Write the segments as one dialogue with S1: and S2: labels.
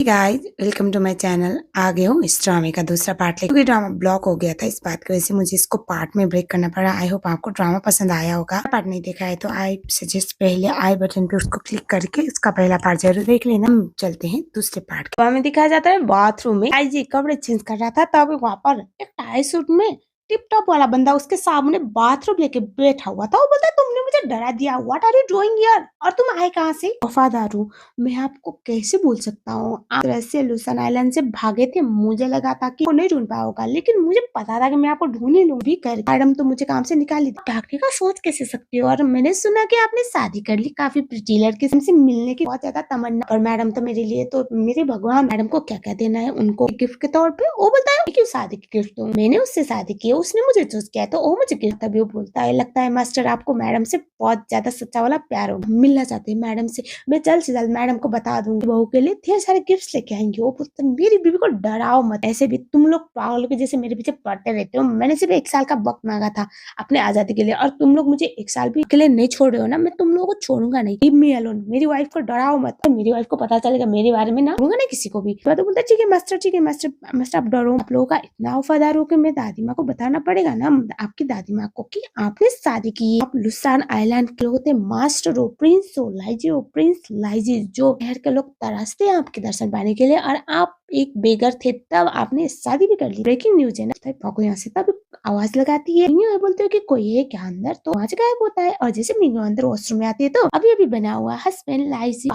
S1: Guys welcome to my channel. आ गए हूँ इस ड्रामे का दूसरा पार्ट लेकर क्योंकि ड्रामा ब्लॉक हो गया था। इस बात की वजह से मुझे इसको पार्ट में ब्रेक करना पड़ा। आई होप आपको ड्रामा पसंद आया होगा। पार्ट नहीं देखा है तो आई सजेस्ट पहले आई बटन पे उसको क्लिक करके इसका पहला पार्ट जरूर देख लेना। हम चलते हैं दूसरे पार्ट के। में दिखाया जाता है बाथरूम में आई जी कपड़े चेंज कर रहा था, तब वहाँ पर एक टाई सूट में टिप टॉप वाला बंदा उसके सामने बाथरूम लेके बैठा हुआ था। वो बोलता है तुमने मुझे डरा दिया, what are you doing here, और तुम आए कहाँ से? वफादार हूँ, मैं आपको कैसे भूल सकता हूँ। आप वैसे लुसन आइलैंड से भागे थे, मुझे लगा था कि वो नहीं ढूंढ पाओगा, लेकिन मुझे पता था कि मैं आपको ढूंढ ही लूंगी। कर मैडम तो मुझे काम से निकाली थी। भागने का सोच कैसे सकती हो? और मैंने सुना कि आपने शादी कर ली, काफी प्रिटी लड़के से मिलने की बहुत ज्यादा तमन्ना। पर मैडम तो मेरे लिए तो मेरे भगवान। मैडम को क्या क्या देना है उनको गिफ्ट के तौर पे? वो बोलता है क्यों शादी की गिफ्ट दूं? मैंने उससे शादी की, उसने मुझे चूज किया तो वो मुझे गिफ्ट। तभी वो बोलता है लगता है मास्टर आपको मैडम से बहुत ज्यादा सच्चा वाला प्यार हो, मिलना चाहते हैं मैडम से। मैं जल्द से जल्द मैडम को बता दूंगी, बहू के लिए ढेर सारे गिफ्ट्स लेके आएंगे। वो बोलते मेरी बीवी को डराओ मत, ऐसे भी तुम लोग पागलों के जैसे मेरे पीछे पड़ते रहते हो। मैंने सिर्फ 1 साल का वक्त मांगा था अपने आजादी के लिए, और तुम लोग मुझे 1 साल भी के लिए नहीं छोड़ रहे हो ना, मैं तुम लोगों को छोड़ूंगा नहीं। लीव मी अलोन, मेरी वाइफ को डराओ मत। मेरी वाइफ को पता चलेगा मेरे बारे में ना, छोड़ूंगा नहीं किसी को भी। तो बोलता ठीक है मास्टर, ठीक है मास्टर, मास्टर आप डरो। आप लोगों का इतना वफादार हो कि मैं दादी माँ को बताना पड़ेगा ना, आपकी दादी माँ को, कि आपने शादी की। आप लुसान आइलैंड के लोग थे, मास्टर हो, प्रिंस हो, लाइजी हो, प्रिंस लाइजी, जो शहर के लोग तरसते हैं आपके दर्शन पाने के लिए, और आप एक बेगर थे तब आपने शादी भी कर ली। ब्रेकिंग न्यूज है ना, भागो यहाँ से। तब आवाज लगाती है मीनू, बोलते हो कि कोई है क्या अंदर, तो वहाँ से गायब होता है। और जैसे मीनू अंदर वॉशरूम में आती है तो अभी अभी बना हुआ हस्बैंड लाइजी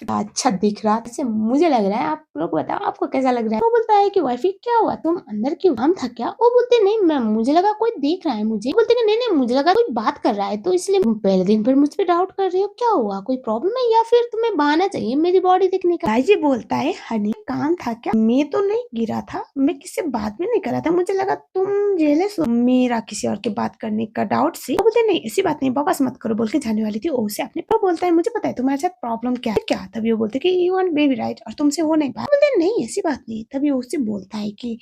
S1: अच्छा दिख रहा है, मुझे लग रहा है। आप लोग बताओ आपको कैसा लग रहा है? वो बोलता है कि वाइफी क्या हुआ, तुम अंदर क्यों, काम था क्या? वो बोलते नहीं मैम, मुझे लगा कोई देख रहा है मुझे। बोलते कि नहीं नहीं, मुझे लगा कोई बात कर रहा है, तो इसलिए पहले दिन पर मुझ पे डाउट कर रही हो। क्या हुआ, कोई प्रॉब्लम है या फिर तुम्हें बहाना चाहिए मेरी बॉडी देखने का? लाइजी बोलता है हनी काम था क्या, मैं तो नहीं गिरा था, मैं किसी बात भी नहीं कर रहा था, मुझे लगा तुम जेलस हो मेरा किसी और के बात करने का डाउट से। वो बोलते नहीं ऐसी बात नहीं, बकवास मत करो, बोल के जाने वाली थी ओसे अपने पर। बोलता है मुझे पता है तुम्हारे साथ प्रॉब्लम क्या है। क्या? तभी वो बोलते कि यू वांट बेबी राइट, और तुमसे हो नहीं पाया। बोलते नहीं ऐसी बात नहीं। तभी वो उससे बोलता है कि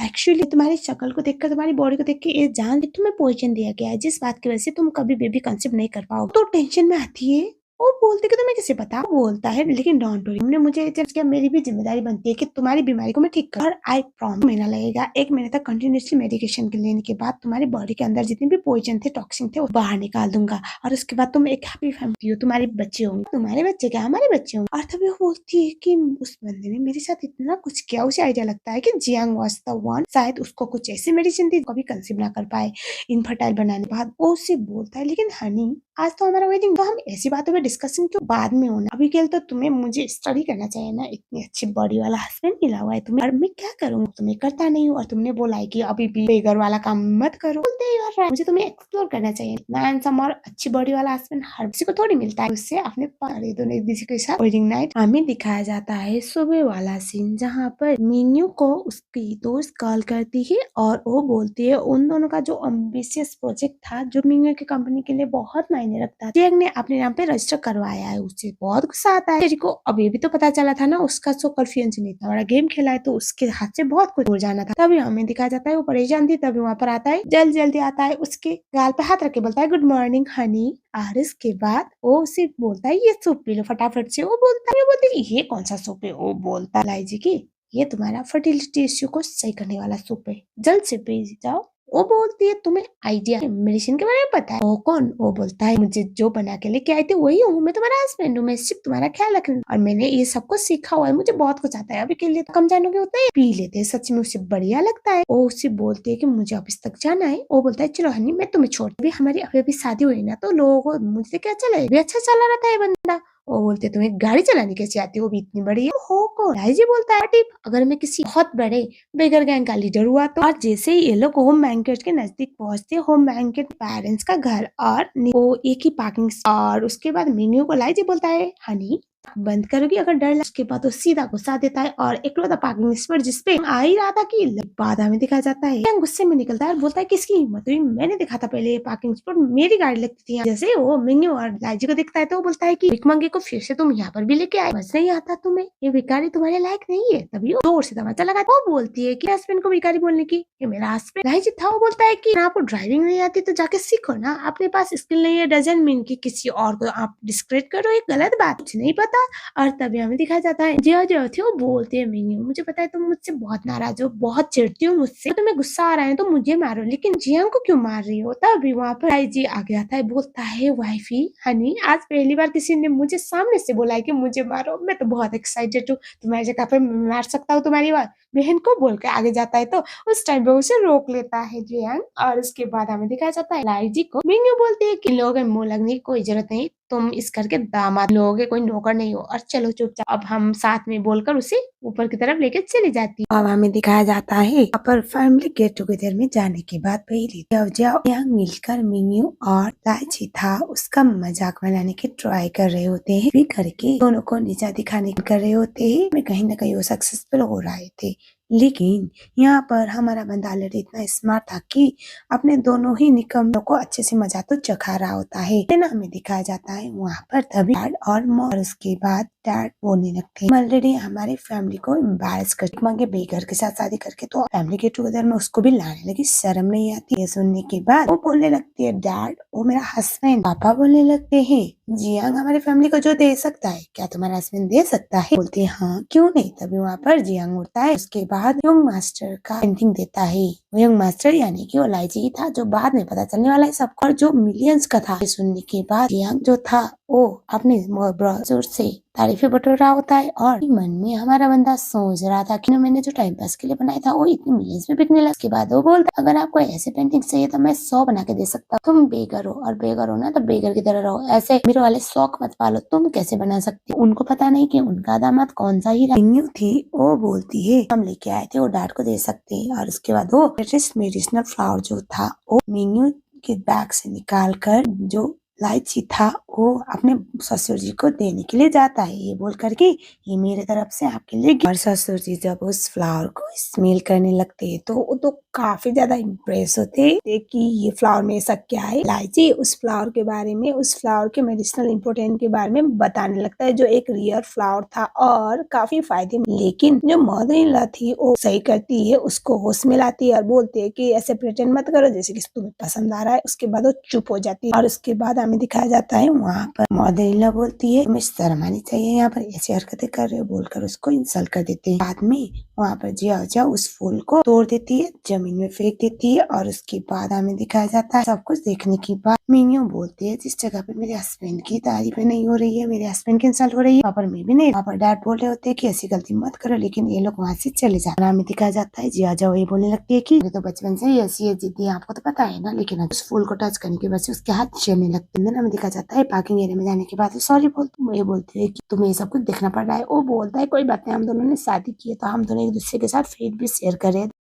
S1: एक्चुअली तुम्हारी शक्ल को देखकर, तुम्हारी बॉडी को देख के ये जान के तुम्हें पोजीशन दिया गया है, जिस बात की वजह से तुम कभी बेबी कंसीव नहीं कर पाओगे। तो टेंशन में आती है। वो बोलते कि तुम्हें कैसे पता? वो बोलता है लेकिन डोंट वरी, हमने मुझे जज किया, मेरी भी जिम्मेदारी बनती है कि तुम्हारी बीमारी को मैं ठीक करूं। और आई प्रॉमिस महीना लगेगा, 1 महीने तक कंटिन्यूसली मेडिकेशन लेने के बाद तुम्हारी बॉडी के अंदर जितने भी पॉइजन थे, टॉक्सिन थे, वो बाहर निकाल दूंगा। और उसके बाद तुम एक हैप्पी फैमिली हो, तुम्हारे बच्चे होंगे। तुम्हारे बच्चे क्या, हमारे बच्चे होंगे। और तभी वो बोलती है कि उस बंदे ने मेरे साथ इतना कुछ किया, उसे आइडिया लगता है कि जियांग वाज द वन, शायद उसको कुछ ऐसी मेडिसिन थी कभी कंसीव ना कर पाए इनफर्टाइल बनाने के बाद। वो उससे बोलता है लेकिन हनी आज तो हमारा वेडिंग, तो हम ऐसी बातों में डिस्कशन क्यों बाद में होना, अभी के लिए तो तुम्हें मुझे स्टडी करना चाहिए ना, इतनी अच्छी बॉडी वाला हस्बैंड मिला हुआ है तुम्हें, और मैं क्या करूँ, तुम्हें करता नहीं हूँ। और तुमने बोला है कि अभी भी बेगर वाला काम मत करो। बोलते ही यार मुझे तुम्हें एक्सप्लोर करना चाहिए, इतना हैंडसम और अच्छी बॉडी वाला हस्बैंड हर किसी को थोड़ी मिलता है। उससे अपने दोनों एक दूसरे के साथ वेडिंग नाइट हमें दिखाया जाता है सुबह वाला सीन, जहाँ पर मीनू को उसकी दोस्त कॉल करती है और वो बोलती है उन दोनों का जो एम्बिशियस प्रोजेक्ट था, जो मीनू की कंपनी के लिए बहुत मायने रखता है, जैक ने अपने नाम पे रजिस्टर करवाया है। उससे बहुत गुस्सा आता है। जेरी को अब ये भी तो पता चला था ना, उसका सो कन्फ्यूजन ने इतना बड़ा गेम खेला है तो उसके हाथ से बहुत कुछ हो जाना था। तभी हमें दिखाया जाता है वो परेशान थी। तभी वहाँ पर आता है, जल्दी जल्दी आता है, उसके गाल पे हाथ रख के बोलता है गुड मॉर्निंग हनी। और इसके बाद वो उसे बोलता है ये सूप पी लो फटाफट से। वो बोलता है, बोलते ये कौन सा सूप है? वो बोलता है लाइजी की ये तुम्हारा फर्टिलिटी इश्यू को सही करने वाला सूप है, जल्द से पी जाओ। वो बोलती है तुम्हें आइडिया मेडिसिन के बारे में पता है? वो कौन? वो बोलता है मुझे जो बना के लेके आए थे वही हूँ, मैं तुम्हारा हस्बैंड हूँ, मैं सिर्फ तुम्हारा ख्याल रखने और मैंने ये सब कुछ सीखा हुआ है, मुझे बहुत कुछ आता है। अभी के लिए तो कम जानोगे उतना ही पी लेते हैं, सच में उसे बढ़िया लगता है। वो उससे बोलती है कि मुझे ऑफिस तक जाना है। वो बोलता है चलो हनी मैं तुम्हें छोड़, भी हमारी अभी अभी शादी हुई ना, तो लोगों को मुझसे क्या चले, भी अच्छा चला रहा था ये बंदा। वो बोलते तुम्हें गाड़ी चलानी कैसे आती है, वो भी इतनी बड़ी है? हो को राइजी बोलता है टिप, अगर मैं किसी बहुत बड़े बेगर गैंग का लीडर हुआ तो। और जैसे ही ये लोग होम बैंकेट के नजदीक पहुंचते, होम बैंकेट पेरेंट्स का घर और वो एक ही पार्किंग, और उसके बाद मीनू को लाइजी बोलता है हनी बंद करोगी अगर डर लगे। उसके बाद वो सीधा गुस्सा देता है और इकलौता पार्किंग स्पॉट जिसपे आ ही रहा था कि बाधा में दिखाया जाता है, गुस्से में निकलता है और बोलता है किसकी हिम्मत हुई, मैंने देखा था पहले ये पार्किंग स्पॉट, मेरी गाड़ी लगती थी। जैसे वो मीनू और लाइजी को देखता है तो वो बोलता है कि भिखमंगे को फिर से तुम यहाँ पर भी लेके आए, बस नहीं आता तुम्हें, ये भिखारी तुम्हारे लायक नहीं है। तभी वो जोर से तमाचा लगा। वो बोलती है कि हस्बैंड को भिखारी बोलने की, ये मेरा हस्बैंड लाइजी था। वो बोलता है कि आपको ड्राइविंग नहीं आती तो जाके सीखो ना, अपने पास स्किल नहीं है डजंट मीन कि किसी और को आप डिस्क्रेडिट करो, ये गलत बात। कुछ नहीं पता था। और तभी हमें दिखाया जाता है जिया जो थे वो बोलते हैं मिंगयू मुझे पता है तुम मुझसे बहुत नाराज हो, बहुत चिढ़ती हो मुझसे, तो तुम्हें गुस्सा आ रहा है तो मुझे मारो, लेकिन जियांग को क्यों मार रही हो। तभी वहाँ पर आई जी आ गया था, बोलता है वाइफी हनी आज पहली बार किसी ने मुझे सामने से बोला है कि मुझे मारो, मैं तो बहुत एक्साइटेड हूँ, तुम्हारी जगह पे मैं मार सकता हूँ तुम्हारी बहन को, बोल के आगे जाता है। तो उस टाइम पे उसे रोक लेता है जियांग। और उसके बाद हमें दिखाया जाता है लाई जी को मिंगयू बोलती है कि लोगों के मुंह लगने की कोई जरूरत नहीं, तुम इस घर के दामाद लोगों के कोई नौकर नहीं हो, और चलो चुपचाप। अब हम साथ में बोलकर उसे ऊपर की तरफ लेके चली जाती है। अब हमें दिखाया जाता है अपर फैमिली गेट टुगेदर में जाने के बाद पहले जियांग मिलकर मिंगयू और ताइची था उसका मजाक बनाने की ट्राई कर रहे होते हैं, भी करके दोनों को नीचा दिखाने कर रहे होते हैं, में कहीं न कहीं वो सक्सेसफुल हो रहे थे। लेकिन यहाँ पर हमारा बंदा ऑलरेडी इतना स्मार्ट था कि अपने दोनों ही निकम्मों को अच्छे से मजा तो चखा रहा होता है ना, हमें दिखाया जाता है वहाँ पर तभी डैड और मॉम, और उसके बाद डैड बोलने लगते हैं ऑलरेडी हमारी फैमिली को एम्बैरस कर मांगे बेघर के साथ शादी करके, तो फैमिली गेट टुगेदर में उसको भी लाने लगी, शर्म नहीं आती। ये सुनने के बाद वो बोलने लगती है डैड वो मेरा हस्बैंड। पापा बोलने लगते हैं जियांग हमारी फैमिली को जो दे सकता है क्या तुम्हारा हस्बैंड दे सकता है, बोलते हैं हाँ क्यों नहीं। तभी वहाँ पर जियांग उठता है, उसके बाद यंग मास्टर का पेंटिंग देता है, वो यंग मास्टर यानी कि वो लाइची था जो बाद में पता चलने वाला है सबको, और जो मिलियंस का था। सुनने के बाद जियांग जो था वो अपने जोर से तारीफें बटोर रहा होता है, और मन में हमारा बंदा सोच रहा था कि मैंने जो टाइम पास के लिए बनाया था वो इतने मिलियंस में बिकने लगा। उसके बाद वो बोलता अगर आपको ऐसे पेंटिंग चाहिए तो मैं 100 बना के दे सकता हूँ, तुम बेगर हो, और बेगर हो ना तो बेगर की तरह रहो, ऐसे मेरे वाले शौक मत पालो, तुम कैसे बना सकती हो। उनको पता नहीं कि उनका दामाद कौन सा ही रिन्यू थी, वो बोलती है हम लेके आए थे वो डैड को दे सकते हैं। और उसके बाद वो लेटेस्ट मेडिसिनल फ्लावर जो था वो मिन्यू के बैग से निकाल कर जो लाइची था वो अपने ससुर जी को देने के लिए जाता है, ये बोल करके ये मेरे तरफ से आपके लिए। और ससुर जी जब उस फ्लावर को स्मेल करने लगते हैं तो वो तो काफी ज्यादा इम्प्रेस होते हैं कि ये फ्लावर में ऐसा क्या है। लाइची उस फ्लावर के बारे में, उस फ्लावर के मेडिसिनल इम्पोर्टेंट के बारे में बताने लगता है, जो एक रियर फ्लावर था और काफी फायदेमंद। लेकिन जो मदर इन लॉ थी वो सही करती है, उसको होश में लाती है और बोलती है कि ऐसे प्रिटेंड मत करो जैसे कि तुम्हें पसंद आ रहा है। उसके बाद वो चुप हो जाती है, और उसके बाद हमें दिखाया जाता है वहाँ पर मदर इन लॉ बोलती है तुम्हें शर्म आनी चाहिए, यहाँ पर ऐसी हरकतें कर रहे हो, बोलकर उसको इंसल्ट कर देते हैं। बाद में वहाँ पर जिया उस फूल को तोड़ देती है, जमीन में फेंक देती है, और उसके बाद हमें दिखाया जाता है सब कुछ देखने के बाद मिंगयू बोलती है जिस जगह पे मेरे हस्बैंड की तारीफें नहीं हो रही है, मेरे हस्बैंड की इंसल्ट हो रही है, वहाँ पर मैं भी नहीं। वहाँ पर डैड बोल रहे होते हैं कि ऐसी गलती मत करो, लेकिन ये लोग वहाँ से चले जाते हैं। हमें दिखाया जाता है जिया वही बोलने लगती है कि तो बचपन से ही ऐसी है जिद्दी, आपको तो पता है ना, लेकिन उस फूल को टच करने के बाद से उसके हाथ चलने लगते हैं। हमें दिखा जाता है पार्किंग एरिया में जाने के बाद सॉरी ये बोलती है कि तुम्हें ये सब कुछ देखना पड़ रहा है। वो बोलता है कोई बात नहीं, हम दोनों ने शादी की है तो हम दोनों एक दूसरे के साथ फीड भी शेयर कर रहे हैं।